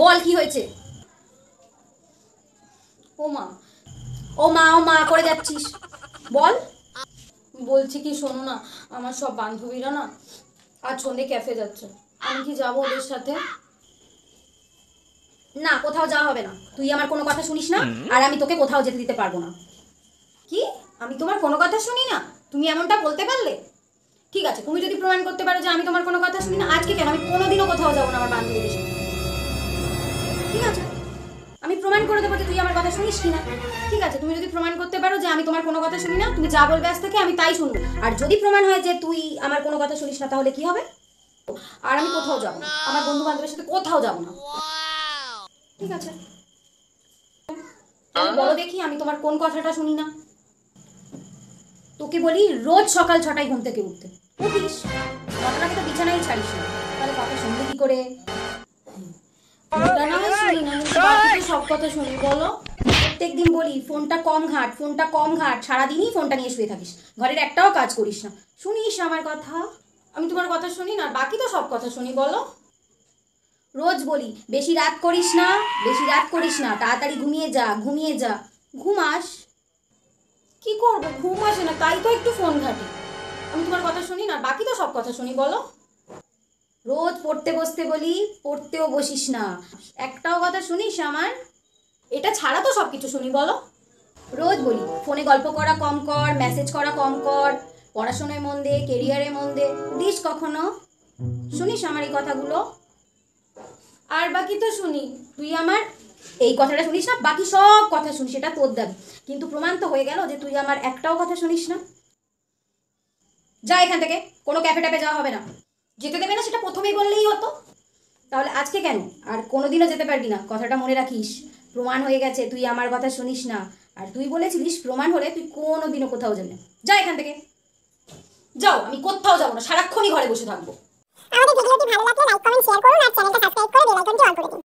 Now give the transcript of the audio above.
বল কি হয়েছে? ও মা, ও মা, ও মা করে যাচ্ছিস, বল। বলছি কি, শোনো না, আমার সব বান্ধবীরা না আজ সন্ধ্যে ক্যাফে যাচ্ছে, আমি কি যাবো ওদের সাথে? না, কোথাও যাওয়া হবে না, তুই আমার কোনো কথা শুনিস না, আর আমি তোকে কোথাও যেতে দিতে পারবো না। কি? আমি তোমার কোনো কথা শুনি না? তুমি এমনটা বলতে পারলে? ঠিক আছে, তুমি যদি প্রমাণ করতে পারো যে আমি তোমার কোনো কথা শুনি না, আজকে কেন, আমি কোনোদিনও কোথাও যাবো না আমার বান্ধবীদের সাথে। ঠিক আছে, আমি প্রমাণ করে দেবো যে তুই আমার কথা শুনিস কিনা। ঠিক আছে, তুমি যদি প্রমাণ করতে পারো যে আমি তোমার কোনো কথা শুনি না, তুমি যা বলবে আজ থেকে আমি তাই শুনবো। আর যদি প্রমাণ হয় যে তুই আমার কোনো কথা শুনিস না, তাহলে কি হবে? আর আমি কোথাও যাবো না, আমার বন্ধু বান্ধবের সাথে কোথাও যাবো না। ঠিক আছে, তাহলে বলো দেখি আমি তোমার কোন কথাটা শুনি না। তোকে বলি রোজ সকাল 6টায় ঘুম থেকে উঠতে, উঠিস, ঘটনাকে তো বিছানায় ছাড়িস না, তাহলে কথা শুনবি কি করে? ওটা না হয় শুনি না, কিন্তু বাকি তো সব কথা শুনি, বলো। প্রত্যেকদিন বলি ফোনটা কম ঘাট, ফোনটা কম ঘাট, সারাদিনই ফোনটা নিয়ে শুয়ে থাকিস, ঘরের একটাও কাজ করিস না, শুনিস আমার কথা? আমি তোমার কথা শুনি না, বাকি তো সব কথা শুনি, বলো। রোজ বলি বেশি রাত করিস না, বেশি রাত করিস না, তাড়াতাড়ি ঘুমিয়ে যা, ঘুমিয়ে যা, ঘুমাস। কি করবো, ঘুম আসে না, তাই তো একটু ফোন ঘাটি। আমি তোমার কথা শুনি না, বাকি তো সব কথা শুনি, বলো। রোজ পড়তে বসতে বলি, পড়তেও বসিস না, একটাও কথা শুনিস আমার? এটা ছাড়া তো সব কিছু শুনি, বলো। রোজ বলি ফোনে গল্প করা কম কর, মেসেজ করা কম কর, পড়াশোনায় মন দে, কেরিয়ারে মন দে, দিস কখনো? শুনিস আমার এই কথাগুলো? আর বাকি তো শুনি, তুই আমার এই কথাটা শুনিস না, বাকি সব কথা শুনিস, এটা তোর দাবি, কিন্তু প্রমাণ তো হয়ে গেল যে তুই আমার একটাও কথা শুনিস না। যা এখান থেকে, কোনো ক্যাফে ট্যাফে যাওয়া হবে না। যেতে দেবে না সেটা প্রথমেই বললেই হতো, তাহলে আজকে কেন? আর কোনোদিনও যেতে পারবি না, কথাটা মনে রাখিস। প্রমাণ হয়ে গেছে তুই আমার কথা শুনিস না, আর তুই বলেছিলিস প্রমাণ হলে তুই কোনোদিনও কোথাও যাবি না। যা এখান থেকে, যাও, আমি কোথাও যাবো না, সারাক্ষণই ঘরে বসে থাকবো। আমাদের ভিডিওটি ভালো লাগলে লাইক কমেন্ট শেয়ার করুন আর চ্যানেলটা সাবস্ক্রাইব করে বেল আইকনটি অন করে দিন।